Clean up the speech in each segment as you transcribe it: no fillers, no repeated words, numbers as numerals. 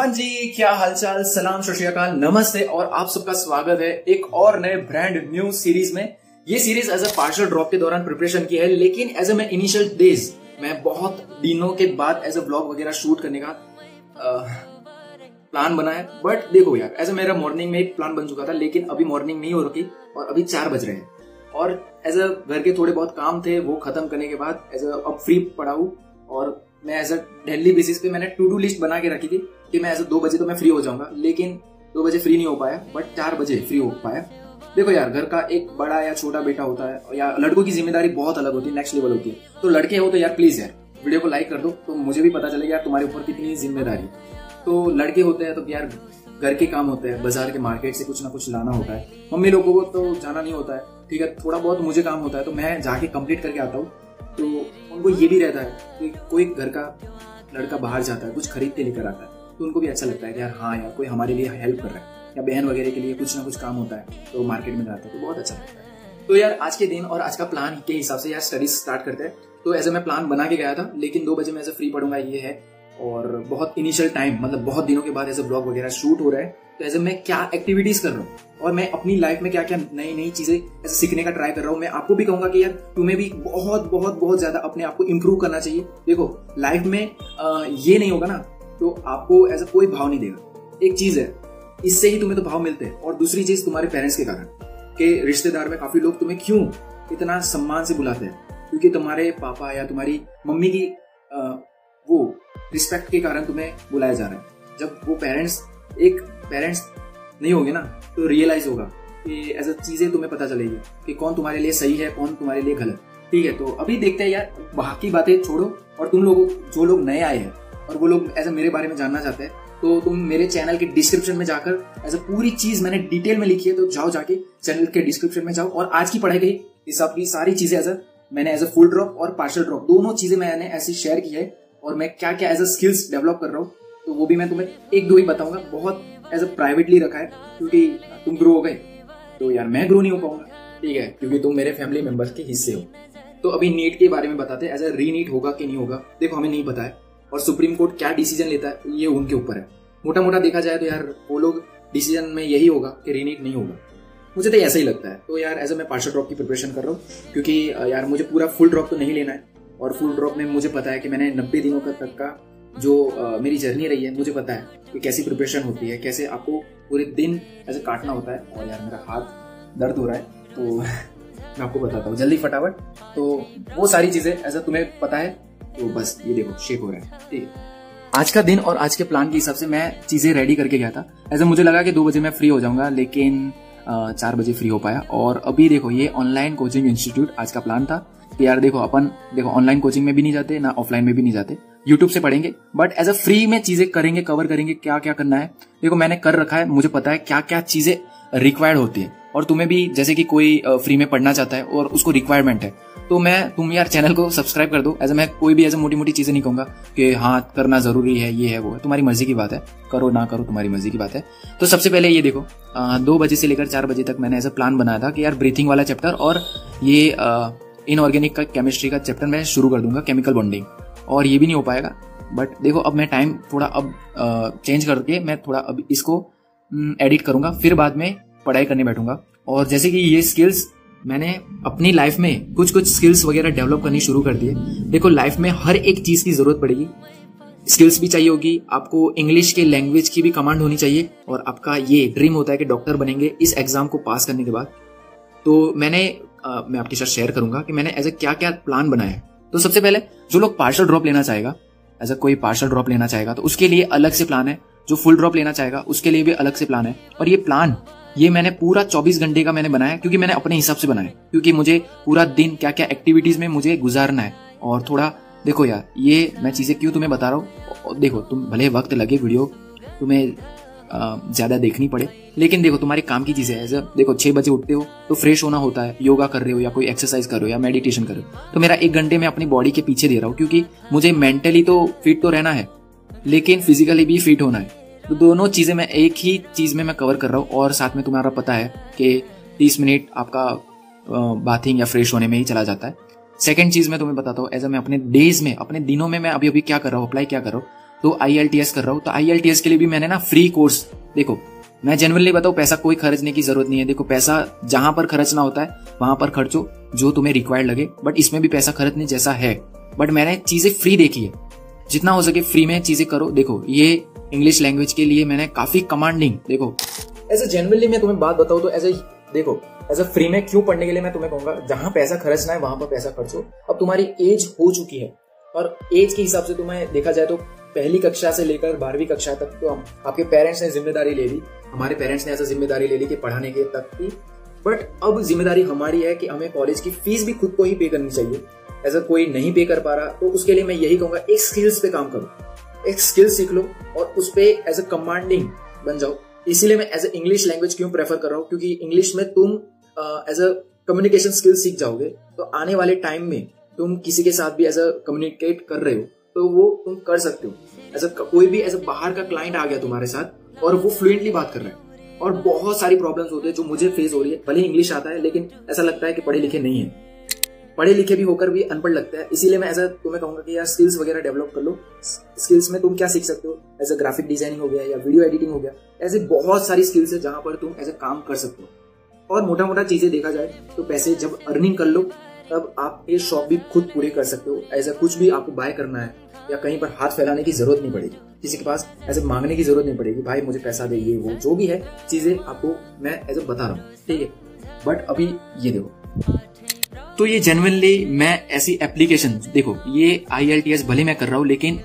हाँ जी, क्या हालचाल, सलाम, सत श्री अकाल, नमस्ते और आप सबका स्वागत है एक और नए ब्रांड न्यू सीरीज में। ये series as a partial drop के दौरान प्रिपरेशन की है, लेकिन एज ए मैं इनिशियल डेज मैं बहुत दिनों के बाद एज अ व्लॉग वगैरह शूट करने का प्लान बना है। बट देखो यार, एज ए मेरा मॉर्निंग में एक प्लान बन चुका था, लेकिन अभी मॉर्निंग नहीं हो रही और अभी 4 बज रहे हैं और एज अ घर के थोड़े बहुत काम थे, वो खत्म करने के बाद एज अ अब फ्री पड़ा हूँ और मैं एज अ डेली बेसिस पे मैंने टू डू लिस्ट बना के रखी थी कि मैं ऐसे 2 बजे तो मैं फ्री हो जाऊंगा, लेकिन 2 बजे फ्री नहीं हो पाया, बट 4 बजे फ्री हो पाया। देखो यार, घर का एक बड़ा या छोटा बेटा होता है, या लड़कों की जिम्मेदारी बहुत अलग होती है, नेक्स्ट लेवल होती है। तो लड़के हो तो यार प्लीज यार वीडियो को लाइक कर दो, तो मुझे भी पता चलेगा यार तुम्हारे ऊपर कितनी जिम्मेदारी। तो लड़के होते हैं तो यार घर के काम होते हैं, बाजार के मार्केट से कुछ ना कुछ लाना होता है। मम्मी लोगों को तो जाना नहीं होता है, ठीक है, थोड़ा बहुत मुझे काम होता है तो मैं जाके कंप्लीट करके आता हूँ। तो उनको ये भी रहता है कि कोई घर का लड़का बाहर जाता है, कुछ खरीद के लेकर आता है, तो उनको भी अच्छा लगता है कि यार हाँ यार कोई हमारे लिए हेल्प कर रहा है, या बहन वगैरह के लिए कुछ ना कुछ काम होता है तो मार्केट में जाता है, तो बहुत अच्छा लगता है। तो यार आज के दिन और आज का प्लान के हिसाब से यार स्टडीज स्टार्ट करते हैं। तो ऐसे मैं प्लान बना के गया था, लेकिन 2 बजे मैं ऐसे फ्री पढ़ूंगा ये है, और बहुत इनिशियल टाइम मतलब बहुत दिनों के बाद ऐसे ब्लॉग वगैरह शूट हो रहा है। तो ऐसे मैं क्या एक्टिविटीज कर रहा हूँ और मैं अपनी लाइफ में क्या क्या नई नई चीजें ऐसे सीखने का ट्राई कर रहा हूँ। मैं आपको भी कहूंगा कि यार तुम्हें भी बहुत बहुत बहुत ज्यादा अपने आप को इम्प्रूव करना चाहिए। देखो लाइफ में ये नहीं होगा ना तो आपको ऐसा कोई भाव नहीं देगा। एक चीज है, इससे ही तुम्हें तो भाव मिलते हैं, और दूसरी चीज तुम्हारे पेरेंट्स के कारण के रिश्तेदार में काफी लोग तुम्हें क्यों इतना सम्मान से बुलाते हैं, क्योंकि तुम्हारे पापा या तुम्हारी मम्मी की वो रिस्पेक्ट के कारण तुम्हें बुलाया जा रहा है। जब वो पेरेंट्स नहीं होंगे ना तो रियलाइज होगा कि ऐसा चीजें तुम्हें पता चलेगी कि कौन तुम्हारे लिए सही है, कौन तुम्हारे लिए गलत। ठीक है, तो अभी देखते हैं यार, बाकी बातें छोड़ो और तुम लोग जो लोग नए आए हैं और वो लोग ऐसा मेरे बारे में जानना चाहते हैं, तो तुम मेरे चैनल के डिस्क्रिप्शन में जाकर ऐसा पूरी चीज मैंने डिटेल में लिखी है, तो जाओ जाके चैनल के डिस्क्रिप्शन में जाओ और आज की पढ़ाई गई इस सब की सारी चीजें ऐसा मैंने एज अ फुल ड्रॉप और पार्शियल ड्रॉप दोनों चीजें मैंने ऐसी शेयर की है, और मैं क्या क्या एज अ स्किल्स डेवलप कर रहा हूँ तो वो भी मैं तुम्हें 1-2 ही बताऊंगा। बहुत एज अ प्राइवेटली रखा है क्योंकि तुम ग्रो हो गए तो यार मैं ग्रो नहीं हो पाऊंगा, ठीक है, क्योंकि तुम मेरे फैमिली मेंबर्स के हिस्से हो। तो अभी नीट के बारे में बताते हैं, एज अ रीनीट होगा कि नहीं होगा, देखो हमें नहीं पता है, और सुप्रीम कोर्ट क्या डिसीजन लेता है ये उनके ऊपर है। मोटा मोटा देखा जाए तो यार वो लोग डिसीजन में यही होगा कि रीनीट नहीं होगा, मुझे तो ऐसा ही लगता है। तो यार एज अ मैं पार्शियल ड्रॉप की प्रिपरेशन कर रहा हूँ, क्योंकि यार मुझे पूरा फुल ड्रॉप तो नहीं लेना है, और फुल ड्रॉप में मुझे पता है कि मैंने 90 दिनों तक का जो मेरी जर्नी रही है, मुझे पता है कि कैसी प्रिपरेशन होती है, कैसे आपको पूरे दिन ऐसे काटना होता है। और यार मेरा हाथ दर्द हो रहा है तो मैं आपको बताता हूँ जल्दी फटाफट। तो वो सारी चीजें ऐसा तुम्हें पता है, तो बस ये देखो शेक हो रहा है, ठीक है। आज का दिन और आज के प्लान के हिसाब से मैं चीजें रेडी करके गया था। ऐसा मुझे लगा कि 2 बजे मैं फ्री हो जाऊंगा, लेकिन 4 बजे फ्री हो पाया। और अभी देखो ये ऑनलाइन कोचिंग इंस्टीट्यूट आज का प्लान था कि यार देखो अपन ऑनलाइन कोचिंग में भी नहीं जाते ना ऑफलाइन में भी नहीं जाते, यूट्यूब से पढ़ेंगे, बट एज अ फ्री में चीजें करेंगे, कवर करेंगे क्या क्या करना है। देखो मैंने कर रखा है, मुझे पता है क्या क्या चीजें रिक्वायर्ड होती है, और तुम्हें भी जैसे कि कोई फ्री में पढ़ना चाहता है और उसको रिक्वायरमेंट है, तो तुम यार चैनल को सब्सक्राइब कर दो। ऐसे मैं कोई भी ऐसे मोटी मोटी चीजें नहीं कहूंगा कि हाँ करना जरूरी है, ये है वो है, तुम्हारी मर्जी की बात है, करो ना करो तुम्हारी मर्जी की बात है। तो सबसे पहले ये देखो 2 बजे से लेकर 4 बजे तक मैंने ऐसा प्लान बनाया था कि यार ब्रीथिंग वाला चैप्टर और ये इनऑर्गेनिक का केमिस्ट्री का चैप्टर मैं शुरू कर दूंगा, केमिकल बॉन्डिंग, और ये भी नहीं हो पाएगा। बट देखो अब मैं टाइम थोड़ा अब चेंज करके मैं थोड़ा अब इसको एडिट करूंगा, फिर बाद में पढ़ाई करने बैठूंगा। और जैसे कि ये स्किल्स मैंने अपनी लाइफ में कुछ स्किल्स वगैरह डेवलप करनी शुरू कर दी है। देखो लाइफ में हर एक चीज की जरूरत पड़ेगी, स्किल्स भी चाहिए होगी आपको, इंग्लिश के लैंग्वेज की भी कमांड होनी चाहिए, और आपका ये ड्रीम होता है कि डॉक्टर बनेंगे इस एग्जाम को पास करने के बाद। तो मैं आपके साथ शेयर करूंगा कि मैंने ऐसा क्या क्या प्लान बनाया है। तो सबसे पहले जो लोग पार्शियल ड्रॉप लेना चाहेगा, ऐसा कोई पार्शियल ड्रॉप लेना चाहेगा तो उसके लिए अलग से प्लान है, जो फुल ड्रॉप लेना चाहेगा उसके लिए भी अलग से प्लान है। और ये प्लान मैंने पूरा 24 घंटे का मैंने बनाया, क्योंकि मैंने अपने हिसाब से बनाया, क्योंकि मुझे पूरा दिन क्या क्या एक्टिविटीज में मुझे गुजारना है। और थोड़ा देखो यार, ये मैं चीजें क्यों तुम्हें बता रहा हूँ, देखो तुम भले वक्त लगे वीडियो तुम्हें ज्यादा देखनी पड़े, लेकिन देखो तुम्हारे काम की चीजें है। देखो 6 बजे उठते हो तो फ्रेश होना होता है, योगा कर रहे हो या कोई एक्सरसाइज कर रहे हो या मेडिटेशन कर रहे हो, तो मेरा 1 घंटे में अपनी बॉडी के पीछे दे रहा हूँ, क्योंकि मुझे मेंटली तो फिट तो रहना है लेकिन फिजिकली भी फिट होना है। तो दोनों चीजें मैं एक ही चीज में मैं कवर कर रहा हूँ। और साथ में तुम्हारा पता है कि 30 मिनट आपका बाथिंग या फ्रेश होने में ही चला जाता है। सेकंड चीज मैं तुम्हें बताता हूँ, एज मैं अपने डेज में अपने दिनों में मैं अभी क्या कर रहा हूँ, अप्लाई क्या कर रहा हूँ। तो IELTS कर रहा हूँ, तो IELTS के लिए भी मैंने ना फ्री कोर्स, देखो मैं जेन्युइनली बताऊँ पैसा कोई खर्चने की जरूरत नहीं है। देखो पैसा जहां पर खर्चना होता है वहां पर खर्चो जो तुम्हें रिक्वायर्ड लगे, बट इसमें भी पैसा खर्चने जैसा है। बट मैंने चीजें फ्री देखी है, जितना हो सके फ्री में चीजें करो। देखो ये इंग्लिश लैंग्वेज के लिए मैंने काफी कमांडिंग, देखो एज ए जेन्युइनली मैं तुम्हें बात बताऊँ तो एज ए, देखो एज अ फ्री में क्यों पढ़ने के लिए मैं तुम्हें कहूंगा, जहां पैसा खर्चना है वहां पर पैसा खर्चो। अब तुम्हारी एज हो चुकी है और एज के हिसाब से तुम्हें देखा जाए तो पहली कक्षा से लेकर 12वीं कक्षा तक तो हम आपके पेरेंट्स ने जिम्मेदारी ले ली, हमारे पेरेंट्स ने ऐसा जिम्मेदारी ले ली कि पढ़ाने के तक की। बट अब जिम्मेदारी हमारी है कि हमें कॉलेज की फीस भी खुद को ही पे करनी चाहिए। ऐसा कोई नहीं पे कर पा रहा तो उसके लिए मैं यही कहूंगा, एक स्किल्स पे काम करो, एक स्किल सीख लो और उस पे एज अ कमांडिंग बन जाओ। इसीलिए मैं एज अ इंग्लिश लैंग्वेज क्यों प्रेफर कर रहा हूँ, क्योंकि इंग्लिश में तुम एज अ कम्युनिकेशन स्किल सीख जाओगे तो आने वाले टाइम में तुम किसी के साथ भी एज अ कम्युनिकेट कर रहे हो तो वो तुम कर सकते हो। ऐसा कोई भी ऐसा बाहर का क्लाइंट आ गया तुम्हारे साथ और वो फ्लुएंटली बात कर रहा है, और बहुत सारी प्रॉब्लम्स होती है जो मुझे फेस हो रही है। भले इंग्लिश आता है लेकिन ऐसा लगता है कि पढ़े लिखे नहीं है, पढ़े लिखे भी होकर भी अनपढ़ लगता है। इसीलिए मैं ऐसा तुम्हें कहूंगा कि यार स्किल्स वगैरह डेवलप कर लो। स्किल्स में तुम क्या सीख सकते हो, एज अ ग्राफिक डिजाइनिंग हो गया या वीडियो एडिटिंग हो गया, ऐसे बहुत सारी स्किल्स है जहां पर तुम ऐसे काम कर सकते हो। और मोटा मोटा चीजें देखा जाए तो पैसे जब अर्निंग कर लो तब आप ये शौक भी खुद पूरे कर सकते हो। ऐसा कुछ भी आपको बाय करना है या कहीं पर हाथ फैलाने की जरूरत नहीं पड़ेगी, किसी के पास ऐसे मांगने की जरूरत नहीं पड़ेगी, भाई मुझे पैसा दे, ये वो जो भी है चीजें आपको मैं ऐसे बता रहा हूँ, ठीक है। बट अभी ये देखो, तो ये जेन्युइनली मैं ऐसी एप्लीकेशन, देखो ये IELTS भले मैं कर रहा हूँ लेकिन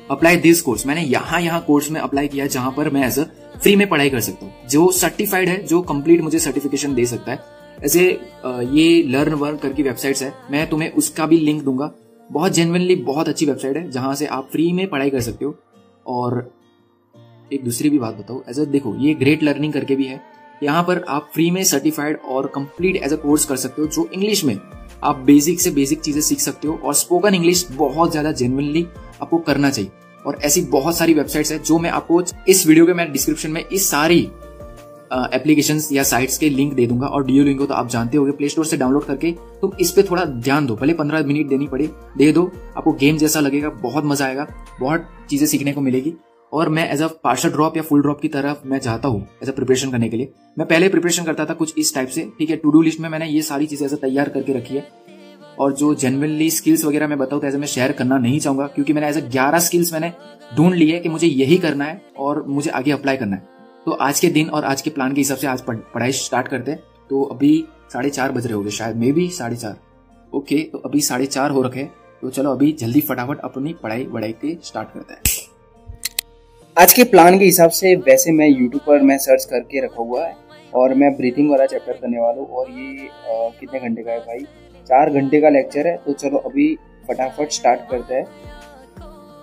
अप्लाई दिस कोर्स मैंने यहाँ कोर्स में अप्लाई किया जहां पर मैं एज फ्री में पढ़ाई कर सकता हूँ, जो सर्टिफाइड है, जो कंप्लीट मुझे सर्टिफिकेशन दे सकता है। ऐसे ये लर्न वर्न करके वेबसाइट्स है, मैं तुम्हें उसका भी लिंक दूंगा। बहुत जेन्युइनली बहुत अच्छी वेबसाइट है जहां से आप फ्री में पढ़ाई कर सकते हो। और एक दूसरी भी बात बताओ, एज देखो ये ग्रेट लर्निंग करके भी है, यहाँ पर आप फ्री में सर्टिफाइड और कंप्लीट एज अ कोर्स कर सकते हो, जो इंग्लिश में आप बेसिक से बेसिक चीजें सीख सकते हो। और स्पोकन इंग्लिश बहुत ज्यादा जेन्युइनली आपको करना चाहिए। और ऐसी बहुत सारी वेबसाइट्स है जो मैं आपको इस वीडियो के मैं डिस्क्रिप्शन में इस सारी एप्लीकेशंस या साइट्स के लिंक दे दूंगा। और डुओलिंगो तो आप जानते होंगे, प्ले स्टोर से डाउनलोड करके तुम इस पे थोड़ा ध्यान दो, भले 15 मिनट देनी पड़े, दे दो, आपको गेम जैसा लगेगा, बहुत मजा आएगा, बहुत चीजें सीखने को मिलेगी। और मैं एज अ पार्शल ड्रॉप या फुल ड्रॉप की तरफ मैं चाहता हूँ एज अ प्रिपरेशन करने के लिए। मैं पहले प्रिपरेशन करता था कुछ इस टाइप से, ठीक है, टू डू लिस्ट में मैंने ये सारी चीजें ऐसे तैयार करके रखी है। और जो जेन्युइनली स्किल्स वगैरह मैं बताऊँ तो ऐसे मैं शेयर करना नहीं चाहूंगा, क्योंकि मैंने ऐसे 11 स्किल्स मैंने ढूंढ ली है कि मुझे यही करना है और मुझे आगे अप्लाई करना है। तो आज के दिन और आज के प्लान के हिसाब से आज पढ़ाई स्टार्ट करते हैं। तो अभी 4:30 बज रहे होंगे शायद, मे बी 4:30। ओके, तो अभी 4:30 हो रखे, तो चलो अभी जल्दी फटाफट अपनी पढ़ाई के स्टार्ट करते हैं। आज के प्लान के हिसाब से वैसे मैं यूट्यूब पर मैं सर्च करके रखा हुआ है और मैं ब्रीथिंग वाला चैप्टर करने वाला हूँ। और ये कितने घंटे का है भाई, 4 घंटे का लेक्चर है। तो चलो अभी फटाफट स्टार्ट करते हैं।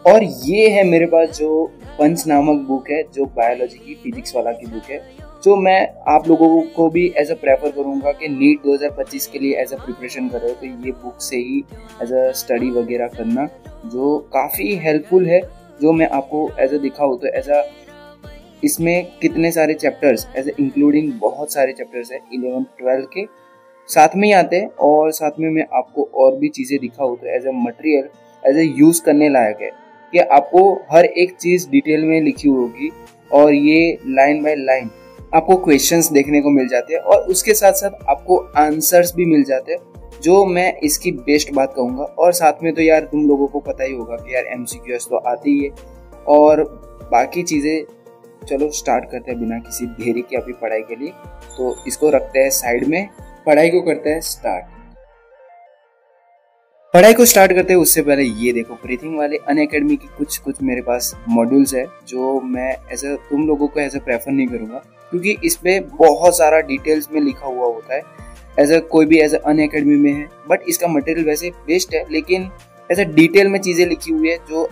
और ये है मेरे पास जो पंच नामक बुक है, जो बायोलॉजी की फिजिक्स वाला की बुक है, जो मैं आप लोगों को भी एज अ प्रेफर करूँगा कि नीट 2025 के लिए एज अ प्रिपरेशन कर रहे हो तो ये बुक से ही एज अ स्टडी वगैरह करना, जो काफ़ी हेल्पफुल है। जो मैं आपको एज अ दिखाऊँ तो एज अ इसमें कितने सारे चैप्टर्स एज अ इंक्लूडिंग बहुत सारे चैप्टर्स है 11-12 के साथ में ही आते हैं। और साथ में मैं आपको और भी चीज़ें दिखाऊँ तो as a material as a use करने लायक है कि आपको हर एक चीज़ डिटेल में लिखी होगी और ये लाइन बाय लाइन आपको क्वेश्चंस देखने को मिल जाते हैं और उसके साथ साथ आपको आंसर्स भी मिल जाते हैं, जो मैं इसकी बेस्ट बात कहूँगा। और साथ में तो यार तुम लोगों को पता ही होगा कि यार MCQs तो आती ही है और बाकी चीज़ें। चलो स्टार्ट करते हैं बिना किसी देरी के अभी पढ़ाई के लिए। तो इसको रखते हैं साइड में, पढ़ाई को करते हैं स्टार्ट। पढ़ाई को स्टार्ट करते हैं उससे पहले ये देखो, ब्रीथिंग वाले अनअकैडमी की कुछ मेरे पास मॉड्यूल्स है जो मैं ऐसा तुम लोगों को ऐसा प्रेफर नहीं करूँगा, क्योंकि इसमें बहुत सारा डिटेल्स में लिखा हुआ होता है। ऐसा कोई भी ऐसा अनअकैडमी में है, बट इसका मटेरियल वैसे बेस्ट है, लेकिन ऐसा डिटेल में चीज़ें लिखी हुई है जो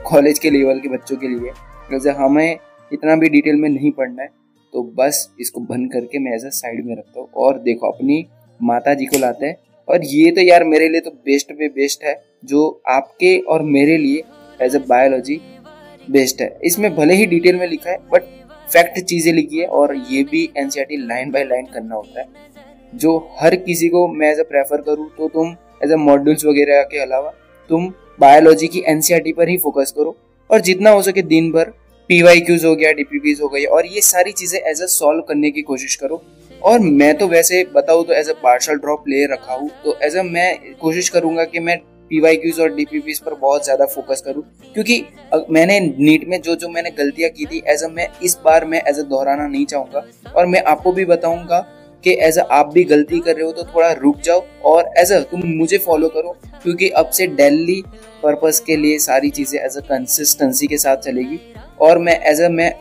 कॉलेज के लेवल के बच्चों के लिए। जैसे हमें इतना भी डिटेल में नहीं पढ़ना है, तो बस इसको बंद करके मैं ऐसा साइड में रखता हूँ। और देखो अपनी माता जी को लाते हैं। और ये तो यार मेरे लिए तो बेस्ट पे बेस्ट है, जो आपके और मेरे लिए एज अ बायोलॉजी बेस्ट है। इसमें भले ही डिटेल में लिखा है बट फैक्ट चीज़ें लिखी है और ये भी NCERT लाइन बाय लाइन करना होता है, जो हर किसी को मैं एज अ प्रेफर करूँ। तो तुम एज अ मॉड्यूल्स वगैरह के अलावा तुम बायोलॉजी की NCERT पर ही फोकस करो और जितना हो सके दिन भर PYQs हो गया, DPPs हो गई, और ये सारी चीजें एज अ सॉल्व करने की कोशिश करो। और मैं तो वैसे बताऊँ तो एज अ पार्शल ड्रॉप ले रखा हूँ, तो एज अ मैं कोशिश करूंगा कि मैं PYQs और DPPs पर बहुत ज्यादा फोकस करूं, क्योंकि मैंने नीट में जो मैंने गलतियां की थी एज अ मैं इस बार मैं एज अ दोहराना नहीं चाहूंगा। और मैं आपको भी बताऊंगा कि एज अ आप भी गलती कर रहे हो तो थोड़ा रुक जाओ और एज अ तुम मुझे फॉलो करो, क्योंकि अब से डेली पर्पस के लिए सारी चीजें एज अ कंसिस्टेंसी के साथ चलेगी। और मैं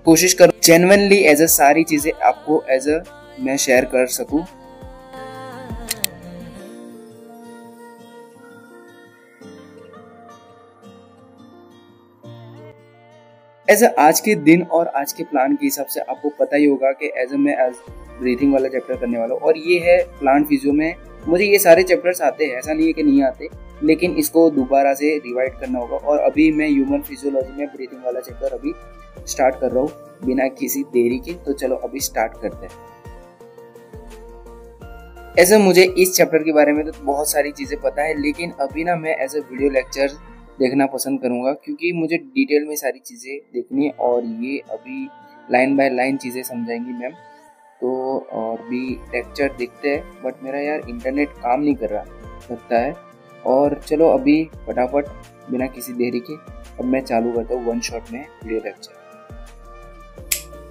कोशिश करूँ जेन्युइनली एज अ सारी चीजें आपको एज अ मैं शेयर कर सकूं। एज आज के दिन और आज के प्लान के हिसाब से आपको पता ही होगा कि एज मैं आज ब्रीथिंग वाला चैप्टर करने वाला हूँ, और ये है प्लांट फिजियो में। मुझे ये सारे चैप्टर्स आते हैं, ऐसा नहीं है कि नहीं आते, लेकिन इसको दोबारा से रिवाइड करना होगा। और अभी मैं ह्यूमन फिजियोलॉजी में ब्रीथिंग वाला चैप्टर अभी स्टार्ट कर रहा हूँ बिना किसी देरी के। तो चलो अभी स्टार्ट करते हैं। ऐसे मुझे इस चैप्टर के बारे में तो बहुत सारी चीजें पता है, लेकिन अभी ना मैं एज ए वीडियो लेक्चर देखना पसंद करूंगा, क्योंकि मुझे डिटेल में सारी चीजें देखनी है। और ये अभी लाइन बाय लाइन चीजें समझाएंगी मैम, तो और भी लेक्चर देखते हैं। बट मेरा यार इंटरनेट काम नहीं कर रहा लगता है। और चलो अभी फटाफट बिना किसी देरी के अब मैं चालू करता हूँ वन शॉट में वीडियो लेक्चर।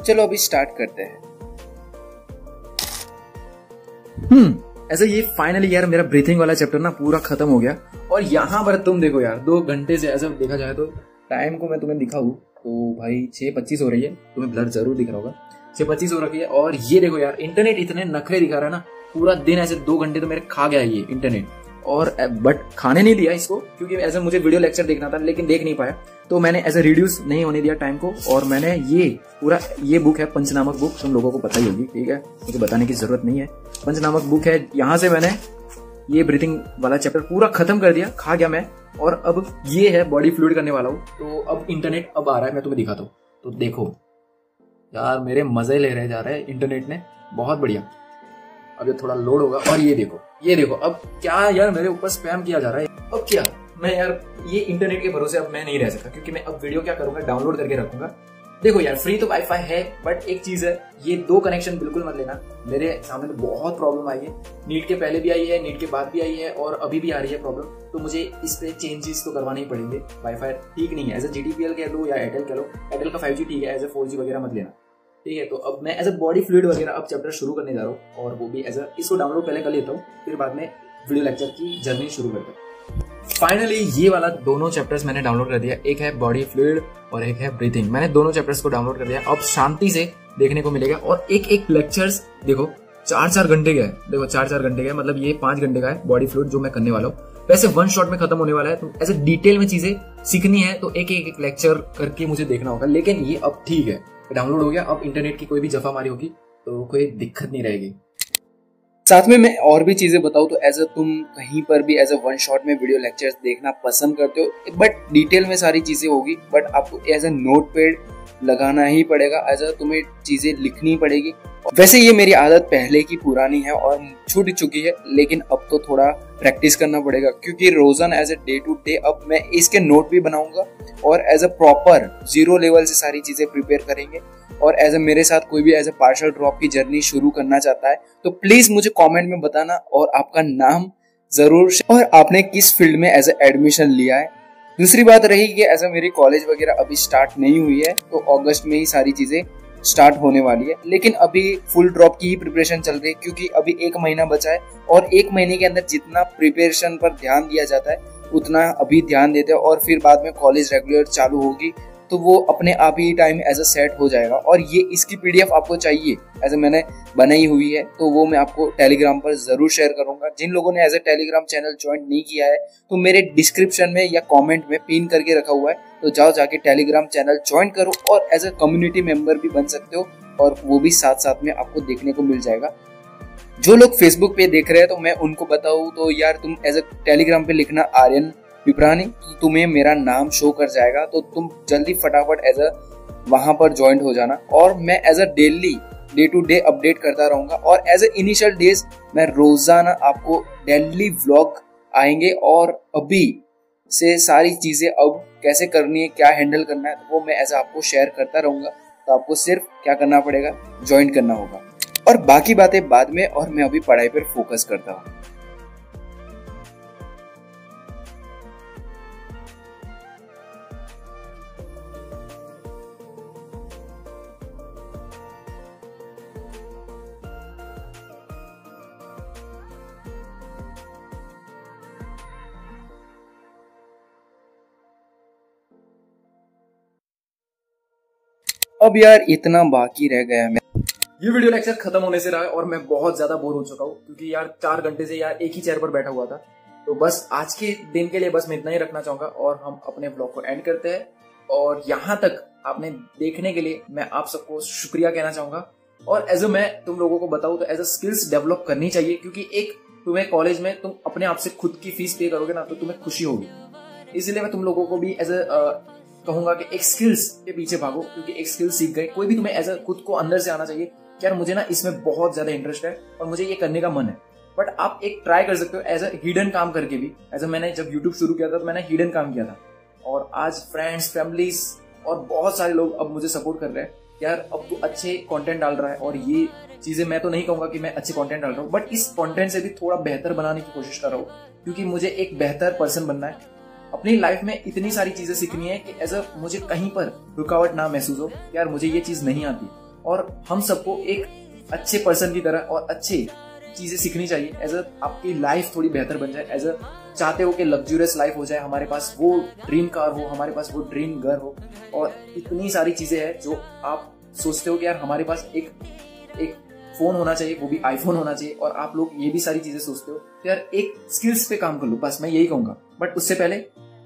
चलो अभी स्टार्ट करते हैं। ऐसे ये फाइनली यार मेरा ब्रीथिंग वाला चैप्टर ना पूरा खत्म हो गया। और यहाँ पर तुम देखो यार 2 घंटे से ऐसा देखा जाए तो टाइम को मैं तुम्हें दिखाऊं तो भाई 6:25 हो रही है, तुम्हें ब्लर जरूर दिख रहा होगा, 6:25 हो रखी है। और ये देखो यार इंटरनेट इतने नखरे दिखा रहा है ना, पूरा दिन ऐसे 2 घंटे तो मेरे खा गया ये इंटरनेट। और बट खाने नहीं दिया इसको, क्योंकि ऐसे मुझे वीडियो लेक्चर देखना था लेकिन देख नहीं पाया, तो मैंने ऐसे रिड्यूस नहीं होने दिया टाइम को। और मैंने ये बुक है पंचनामक बुक, तुम लोगों को पता ही होगी, ठीक है, मुझे बताने की जरूरत नहीं है। पंचनामक बुक है, यहाँ से मैंने ये ब्रीथिंग वाला चैप्टर पूरा खत्म कर दिया, खा गया मैं। और अब ये है बॉडी फ्लूइड करने वाला हूँ। तो अब इंटरनेट अब आ रहा है, मैं तुम्हें दिखाता हूँ। तो देखो यार मेरे मजे ले रहे जा रहे हैं इंटरनेट ने, बहुत बढ़िया। अब ये थोड़ा लोड होगा। और ये देखो अब क्या यार मेरे ऊपर स्पैम किया जा रहा है। अब क्या मैं यार ये इंटरनेट के भरोसे अब मैं नहीं रह सकता, क्योंकि मैं अब वीडियो क्या करूंगा, डाउनलोड करके रखूंगा। देखो यार फ्री तो वाईफाई है, बट एक चीज है, ये 2 कनेक्शन बिल्कुल मत लेना। मेरे सामने तो बहुत प्रॉब्लम आई है, नीट के पहले भी आई है, नीट के बाद भी आई है, और अभी भी आ रही है प्रॉब्लम। तो मुझे इस पे चेंजेस तो करवाने ही पड़ेंगे। वाईफाई ठीक नहीं है, एज ए GTPL कह लो या एयरटेल कह लो, एयरटेल का 5G ठीक है, एज ए 4G वगैरह मत लेना, ठीक है। तो अब मैं एज ए बॉडी फ्लूइड वगैरह अब चैप्टर शुरू करने जा रहा हूँ, और वो भी एज इसको डाउनलोड पहले कर लेता हूँ, फिर बाद में वीडियो लेक्चर की जर्नी शुरू करता हूँ। फाइनली ये वाला दोनों चैप्टर्स मैंने डाउनलोड कर दिया, एक है बॉडी फ्लूइड और एक है ब्रीथिंग। मैंने दोनों चैप्टर्स को डाउनलोड कर दिया, अब शांति से देखने को मिलेगा। और एक लेक्चर्स देखो 4-4 घंटे का है, देखो 4-4 घंटे का है, मतलब ये 5 घंटे का है बॉडी फ्लूइड जो मैं करने वाला हूँ। वैसे 1 शॉट में खत्म होने वाला है, तो ऐसे डिटेल में चीजें सीखनी है तो एक लेक्चर करके मुझे देखना होगा। लेकिन ये अब ठीक है, डाउनलोड हो गया। अब इंटरनेट की कोई भी जफामारी होगी तो कोई दिक्कत नहीं रहेगी। साथ में मैं और भी चीजें बताऊं तो एज अ तुम कहीं पर भी एज अ 1 शॉट में वीडियो लेक्चर्स देखना पसंद करते हो, बट डिटेल में सारी चीजें होगी, बट आपको एज अ नोट पैड लगाना ही पड़ेगा, एज अ तुम्हें चीजें लिखनी पड़ेगी। वैसे ये मेरी आदत पहले की पुरानी है और छूट चुकी है, लेकिन अब तो थोड़ा प्रैक्टिस करना पड़ेगा, क्योंकि रोजाना as a day to day अब मैं इसके नोट भी बनाऊंगा और एज अ प्रॉपर 0 लेवल से सारी चीजें प्रिपेयर करेंगे। और एज अ मेरे साथ कोई भी एज अ पार्शल ड्रॉप की जर्नी शुरू करना चाहता है तो प्लीज मुझे कमेंट में बताना, और आपका नाम जरूर, और आपने किस फील्ड में एज अ एडमिशन लिया है। दूसरी बात रही कि एज अ मेरी कॉलेज वगैरह अभी स्टार्ट नहीं हुई है, तो अगस्त में ही सारी चीजें स्टार्ट होने वाली है, लेकिन अभी फुल ड्रॉप की ही प्रिपरेशन चल रही है, क्योंकि अभी 1 महीना बचा है। और 1 महीने के अंदर जितना प्रिपरेशन पर ध्यान दिया जाता है उतना अभी ध्यान देते हैं, और फिर बाद में कॉलेज रेगुलर चालू होगी तो वो अपने आप ही टाइम एज अ सेट हो जाएगा। और ये इसकी PDF आपको चाहिए, एज अ मैंने बनाई हुई है, तो वो मैं आपको टेलीग्राम पर जरूर शेयर करूंगा। जिन लोगों ने as a Telegram channel join नहीं किया है तो मेरे डिस्क्रिप्शन में या कमेंट में पिन करके रखा हुआ है, तो जाओ जाके टेलीग्राम चैनल ज्वाइन करो और एज अ कम्युनिटी मेंबर भी बन सकते हो, और वो भी साथ साथ में आपको देखने को मिल जाएगा। जो लोग फेसबुक पे देख रहे हैं तो मैं उनको बताऊं तो यार तुम एज अ टेलीग्राम पे लिखना आर्यन पिपरानी, तो तुम्हें मेरा नाम शो कर जाएगा, तो तुम जल्दी फटाफट एज अ वहां पर ज्वाइन हो जाना। और मैं as a daily day to day update करता रहूंगा, और एज अ इनिशियल डेज मैं रोजाना आपको डेली व्लॉग आएंगे, और अभी से सारी चीजें अब कैसे करनी है, क्या हैंडल करना है, तो वो मैं ऐसा आपको शेयर करता रहूँगा। तो आपको सिर्फ क्या करना पड़ेगा, ज्वाइन करना होगा और बाकी बातें बाद में। और मैं अभी पढ़ाई पर फोकस करता हूँ। अब यार इतना बाकी रह गया है। ये वीडियो लेक्चर खत्म होने से रहा है और मैं बहुत ज्यादा बोर हो चुका हूँ, क्योंकि यार 4 घंटे से यार एक ही चेयर पर बैठा हुआ था। तो बस आज के दिन के लिए बस मैं इतना ही रखना चाहूंगा और हम अपने व्लॉग को एंड करते हैं। और यहाँ तक आपने देखने के लिए मैं आप सबको शुक्रिया कहना चाहूंगा। और एज मैं तुम लोगों को बताऊं तो एज स्किल्स डेवलप करनी चाहिए, क्योंकि एक तुम्हें कॉलेज में तुम अपने आप से खुद की फीस पे करोगे ना तो तुम्हें खुशी होगी। इसलिए मैं तुम लोगों को भी एज कहूंगा कि एक स्किल्स के पीछे भागो, क्योंकि एक स्किल सीख गए कोई भी तुम्हें एज खुद को अंदर से आना चाहिए कि यार मुझे ना इसमें बहुत ज्यादा इंटरेस्ट है और मुझे ये करने का मन है। बट आप एक ट्राई कर सकते हो एज हिडन काम करके भी। एज मैंने जब यूट्यूब शुरू किया था तो मैंने हिडन काम किया था और आज फ्रेंड्स, फैमिलीज और बहुत सारे लोग अब मुझे सपोर्ट कर रहे हैं। यार अब तो अच्छे कंटेंट डाल रहा है और ये चीजें मैं तो नहीं कहूंगा कि मैं अच्छे कंटेंट डाल रहा हूँ, बट इस कंटेंट से भी थोड़ा बेहतर बनाने की कोशिश कर रहा हूँ, क्योंकि मुझे एक बेहतर पर्सन बनना है। अपनी लाइफ में इतनी सारी चीजें सीखनी है कि एज मुझे कहीं पर रुकावट ना महसूस हो, यार मुझे ये चीज नहीं आती। और हम सबको एक अच्छे पर्सन की तरह और अच्छे चीजें सीखनी चाहिए। एज आपकी लाइफ थोड़ी बेहतर बन जाए। एज चाहते हो कि लग्जूरियस लाइफ हो जाए, हमारे पास वो ड्रीम कार हो, हमारे पास वो ड्रीम घर हो, और इतनी सारी चीजें हैं जो आप सोचते हो कि यार हमारे पास एक फोन होना चाहिए, वो भी आईफोन होना चाहिए, और आप लोग ये भी सारी चीजें सोचते हो तो यार एक स्किल्स पे काम कर लो, बस मैं यही कहूंगा। बट उससे पहले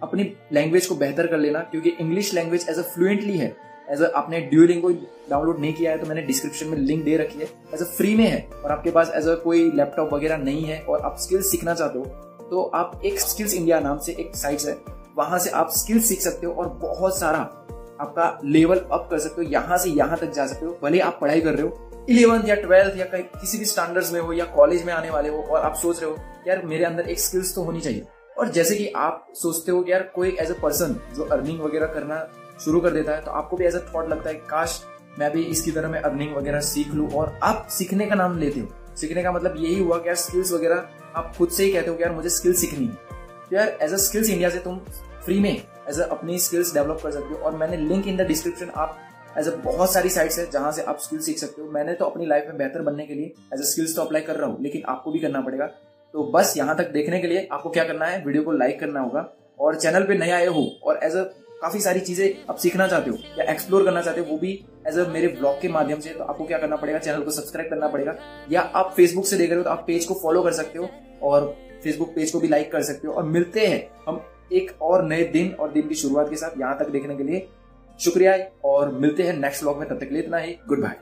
अपनी लैंग्वेज को बेहतर कर लेना, क्योंकि इंग्लिश लैंग्वेज एज फ्लुएंटली है। एज आपने ड्यूलिंगो डाउनलोड नहीं किया है तो मैंने डिस्क्रिप्शन में लिंक दे रखी है, एज फ्री में है। और आपके पास एज कोई लैपटॉप वगैरह नहीं है और आप स्किल्स सीखना चाहते हो तो आप एक स्किल्स इंडिया नाम से एक साइट है, वहां से आप स्किल्स सीख सकते हो और बहुत सारा आपका लेवल अप कर सकते हो, यहाँ से यहाँ तक जा सकते हो। भले आप पढ़ाई कर रहे हो 11th या 12th या किसी भी स्टैंडर्ड्स में हो या कॉलेज में आने वाले हो और आप सोच रहे हो यार मेरे अंदर एक स्किल्स तो होनी चाहिए। और जैसे कि आप सोचते हो कि यार कोई एज अ पर्सन जो अर्निंग वगैरह करना शुरू कर देता है तो आपको भी एज अ थॉट लगता है काश मैं भी इसकी तरह मैं अर्निंग वगैरह सीख लूं, और आप सीखने का नाम लेते हो। सीखने का मतलब यही हुआ कि यार स्किल्स वगैरह आप खुद से ही कहते हो कि यार मुझे स्किल्स सीखनी है। तो यार एज अ स्किल्स इंडिया से तुम फ्री में एज अपनी स्किल्स डेवलप कर सकते हो, और मैंने लिंक इन द डिस्क्रिप्शन आप एज बहुत सारी साइट्स है जहां से आप स्किल्स सीख सकते हो। मैंने तो अपनी लाइफ में बेहतर बनने के लिए एज स्किल्स तो अप्लाई कर रहा हूँ, लेकिन आपको भी करना पड़ेगा। तो बस यहाँ तक देखने के लिए आपको क्या करना है, वीडियो को लाइक करना होगा, और चैनल पे नए आए हो और एज काफी सारी चीजें आप सीखना चाहते हो या एक्सप्लोर करना चाहते हो, वो भी एज मेरे ब्लॉग के माध्यम से, तो आपको क्या करना पड़ेगा, चैनल को सब्सक्राइब करना पड़ेगा। या आप फेसबुक से देख रहे हो तो आप पेज को फॉलो कर सकते हो और फेसबुक पेज को भी लाइक कर सकते हो। और मिलते हैं हम एक और नए दिन और दिन की शुरुआत के साथ। यहाँ तक देखने के लिए शुक्रिया और मिलते हैं नेक्स्ट व्लॉग में। तब तक के लिए इतना ही, गुड बाय।